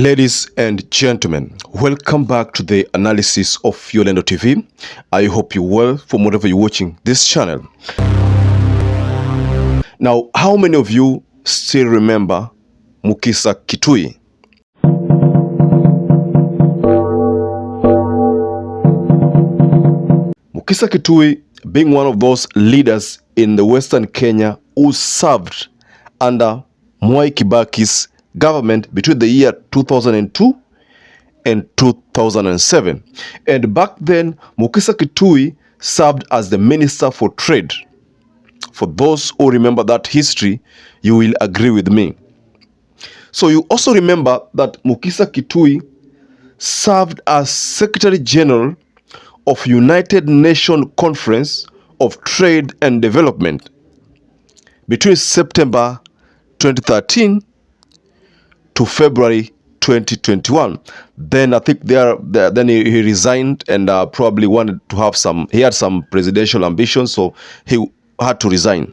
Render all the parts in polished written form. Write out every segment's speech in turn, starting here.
Ladies and gentlemen, welcome back to the analysis of YOLENO TV. I hope you're well from wherever you're watching this channel. Now, how many of you still remember MUKHISA KITUYI? MUKHISA KITUYI being one of those leaders in the Western Kenya who served under Mwai Kibaki's government between the year 2002 and 2007. And back then, MUKHISA KITUYI served as the Minister for Trade. For those who remember that history, you will agree with me. So you also remember that MUKHISA KITUYI served as Secretary General of United Nations Conference of Trade and Development between September 2013 to February 2021. Then I think then he resigned and probably wanted to have he had some presidential ambitions, so he had to resign.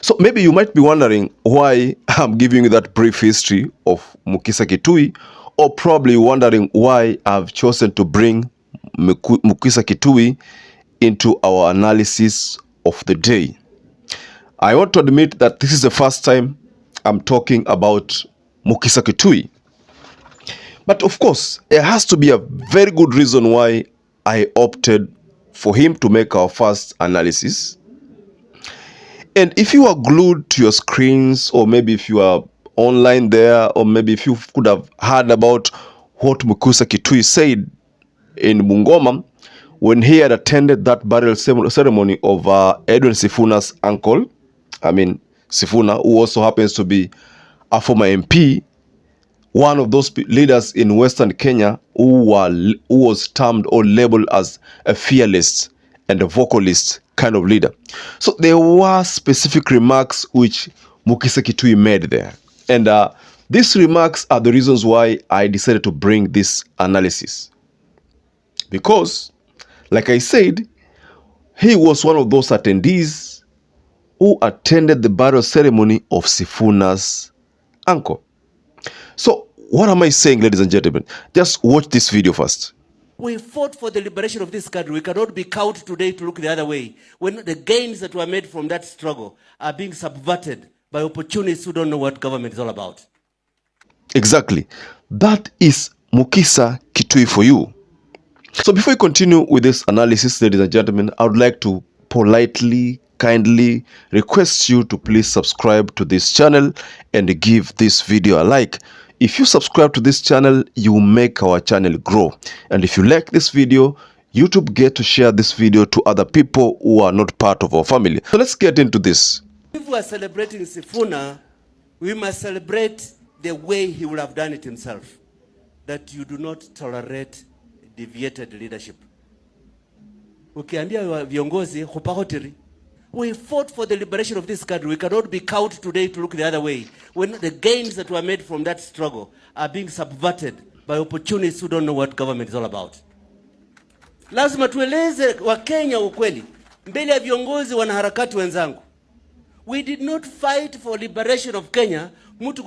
So maybe you might be wondering why I'm giving you that brief history of MUKHISA KITUYI, or probably wondering why I've chosen to bring MUKHISA KITUYI into our analysis of the day. I want to admit that this is the first time I'm talking about MUKHISA KITUYI. But of course, there has to be a very good reason why I opted for him to make our first analysis. And if you are glued to your screens, or maybe if you are online there, or maybe if you could have heard about what MUKHISA KITUYI said in Bungoma when he had attended that burial ceremony of Edwin Sifuna's uncle, Sifuna, who also happens to be a former MP, one of those leaders in Western Kenya who was termed or labeled as a fearless and a vocalist kind of leader. So there were specific remarks which MUKHISA KITUYI made there. And these remarks are the reasons why I decided to bring this analysis. Because, like I said, he was one of those attendees who attended the burial ceremony of Sifuna's uncle. So, what am I saying, ladies and gentlemen? Just watch this video first. We fought for the liberation of this country. We cannot be cowed today to look the other way when the gains that were made from that struggle are being subverted by opportunists who don't know what government is all about. Exactly. That is MUKHISA KITUYI for you. So before we continue with this analysis, ladies and gentlemen, I would like to politely, kindly request you to please subscribe to this channel and give this video a like. If you subscribe to this channel, you make our channel grow. And if you like this video, YouTube get to share this video to other people who are not part of our family. So let's get into this. If we are celebrating Sifuna, we must celebrate the way he would have done it himself. That you do not tolerate deviated leadership. Ukiambia viongozi hupahotiri. We fought for the liberation of this country. We cannot be cowed today to look the other way when the gains that were made from that struggle are being subverted by opportunists who don't know what government is all about. Lazima tueleze wa Kenya ukweli mbele ya viongozi wanaharakati wenzangu. We did not fight for liberation of Kenya. Mtu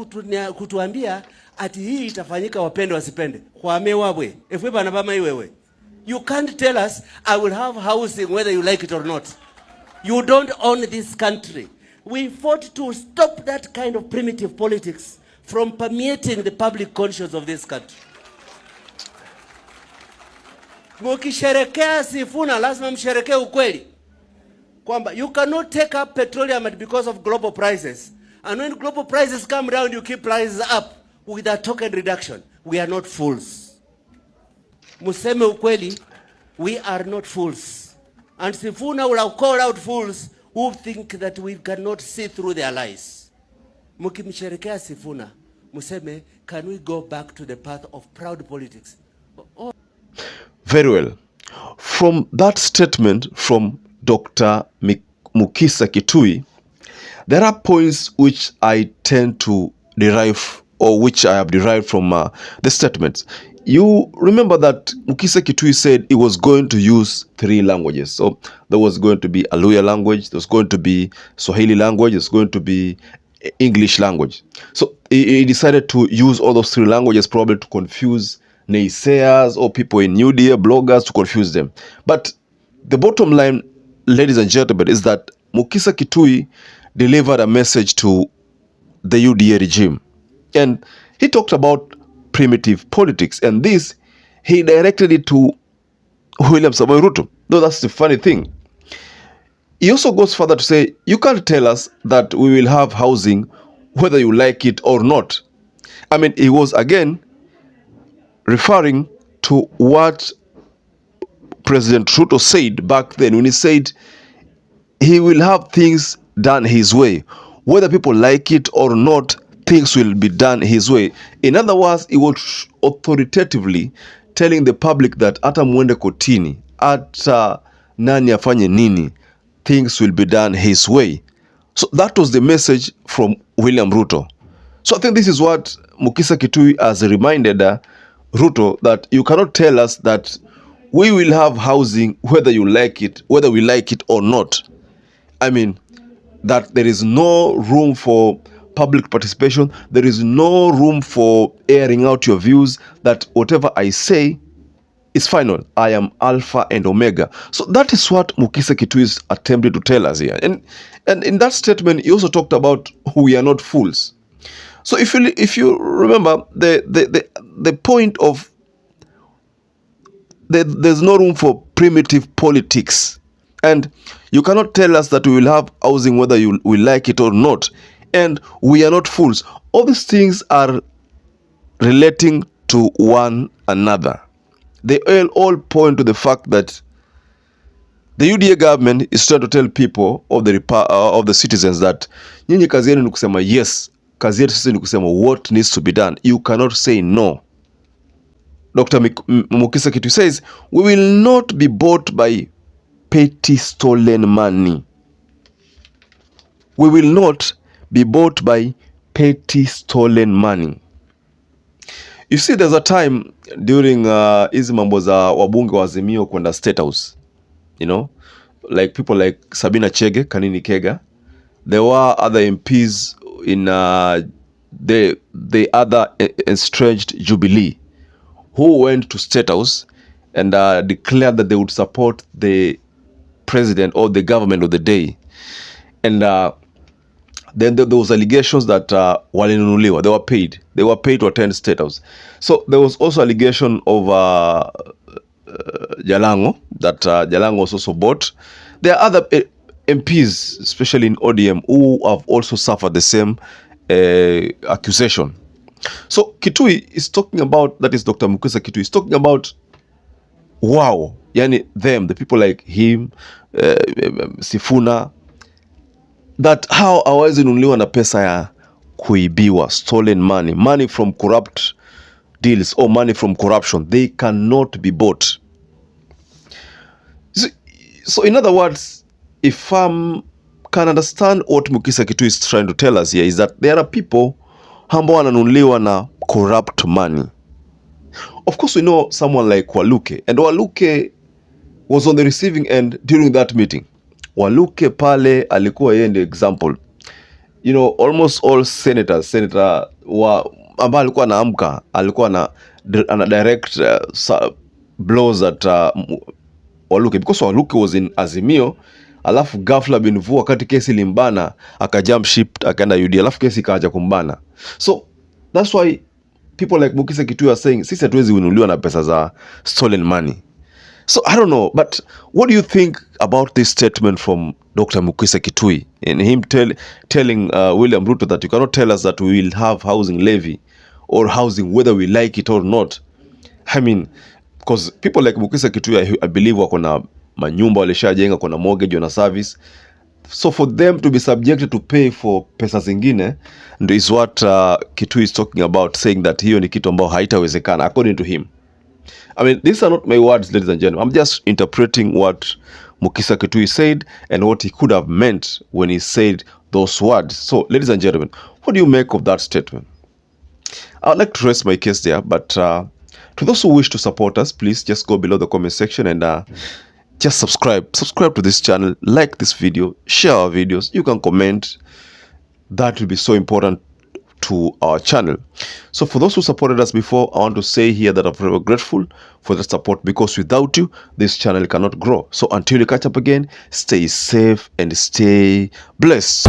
kutuambia ati hii itafanyika wapende wasipende. Kwa mewabwe. Efwe banabama iwewe. You can't tell us I will have housing whether you like it or not. You don't own this country. We fought to stop that kind of primitive politics from permeating the public conscience of this country. Mukisherekea Sifuna, lazima msherekee ukweli. Kwamba you cannot take up petroleum because of global prices. And when global prices come down, you keep prices up with a token reduction. We are not fools. Museme ukweli, we are not fools. And Sifuna will have called out fools who think that we cannot see through their lies. Mukimsherekea Sifuna, museme, can we go back to the path of proud politics? Oh. Very well. From that statement from Dr. MUKHISA KITUYI, there are points which I tend to derive, or which I have derived from the statements. You remember that MUKHISA KITUYI said he was going to use 3 languages. So there was going to be a Luya language, there was going to be Swahili language, there's going to be English language. So he decided to use all those three languages probably to confuse naysayers or people in UDA, bloggers, to confuse them. But the bottom line, ladies and gentlemen, is that MUKHISA KITUYI delivered a message to the UDA regime. And he talked about primitive politics. And this, he directed it to William Samoei Ruto. Though that's the funny thing. He also goes further to say, you can't tell us that we will have housing whether you like it or not. I mean, he was again referring to what President Ruto said back then when he said he will have things done his way. Whether people like it or not, things will be done his way. In other words, he was authoritatively telling the public that hata muende kotini, hata nani afanye nini, things will be done his way. So that was the message from William Ruto. So I think this is what MUKHISA KITUYI has reminded Ruto, that you cannot tell us that we will have housing whether you like it, whether we like it or not. I mean, that there is no room for public participation, there is no room for airing out your views, that whatever I say is final. I am Alpha and Omega. So that is what MUKHISA KITUYI is attempting to tell us here. And in that statement, he also talked about we are not fools. So if you remember the point of there's no room for primitive politics, and you cannot tell us that we will have housing whether we like it or not, and we are not fools. All these things are relating to one another. They all point to the fact that the UDA government is trying to tell people of the citizens that nyinyi kazi yenu ni kusema yes, kazi yetu sisi ni kusema what needs to be done. You cannot say no. Dr. MUKHISA KITUYI says, we will not be bought by petty stolen money. We will not be bought by petty stolen money. You see, there's a time during hizi mambo za wabunge wa Azimio kwenda State House, you know, like people like Sabina Chege, Kanini Kega. There were other MPs in the other estranged Jubilee who went to State House and declared that they would support the president or the government of the day. And then there was allegations that walinunuliwa, they were paid to attend State House. So there was also allegation of Jalango, that Jalango was also bought. There are other MPs, especially in ODM, who have also suffered the same accusation. So KITUYI is talking about, that is Dr. MUKHISA KITUYI is talking about, wow, yani them, the people like him, Sifuna, that how hawezi nunuliwa na pesa ya kuibiwa, stolen money from corrupt deals or money from corruption. They cannot be bought. So in other words, if can understand what MUKHISA KITUYI is trying to tell us here, is that there are people ambao wananunuliwa na corrupt money. Of course, we know someone like Waluke, and Waluke was on the receiving end during that meeting. Waluke pale alikuwa yeye ndio example. You know, almost all senator ambao alikuwa anaamka, alikuwa ana direct blows at Waluke, because Waluke was in Azimio, alafu ghafla binvu wakati kesi limbana akajump ship akaenda UD, alafu kesi ikaja kumbana. So that's why people like MUKHISA KITUYI are saying sisi hatuwezi ununuliwa na pesa za stolen money. So I don't know, but what do you think about this statement from Dr. MUKHISA KITUYI and him telling William Ruto that you cannot tell us that we will have housing levy or housing whether we like it or not? I mean, because people like MUKHISA KITUYI, I believe wako na manyumba walishajenga, kuna mortgage na service. So for them to be subjected to pay for pesa zingine is what KITUYI is talking about, saying that hiyo ni kitu ambao haitawezekana according to him. I mean, these are not my words, ladies and gentlemen. I'm just interpreting what MUKHISA KITUYI said and what he could have meant when he said those words. So, ladies and gentlemen, what do you make of that statement? I'd like to rest my case there, but to those who wish to support us, please just go below the comment section and just subscribe to this channel, like this video, share our videos. You can comment That will be so important to our channel. So for those who supported us before, I want to say here that I'm very grateful for the support, because without you, this channel cannot grow. So until you catch up again, stay safe and stay blessed.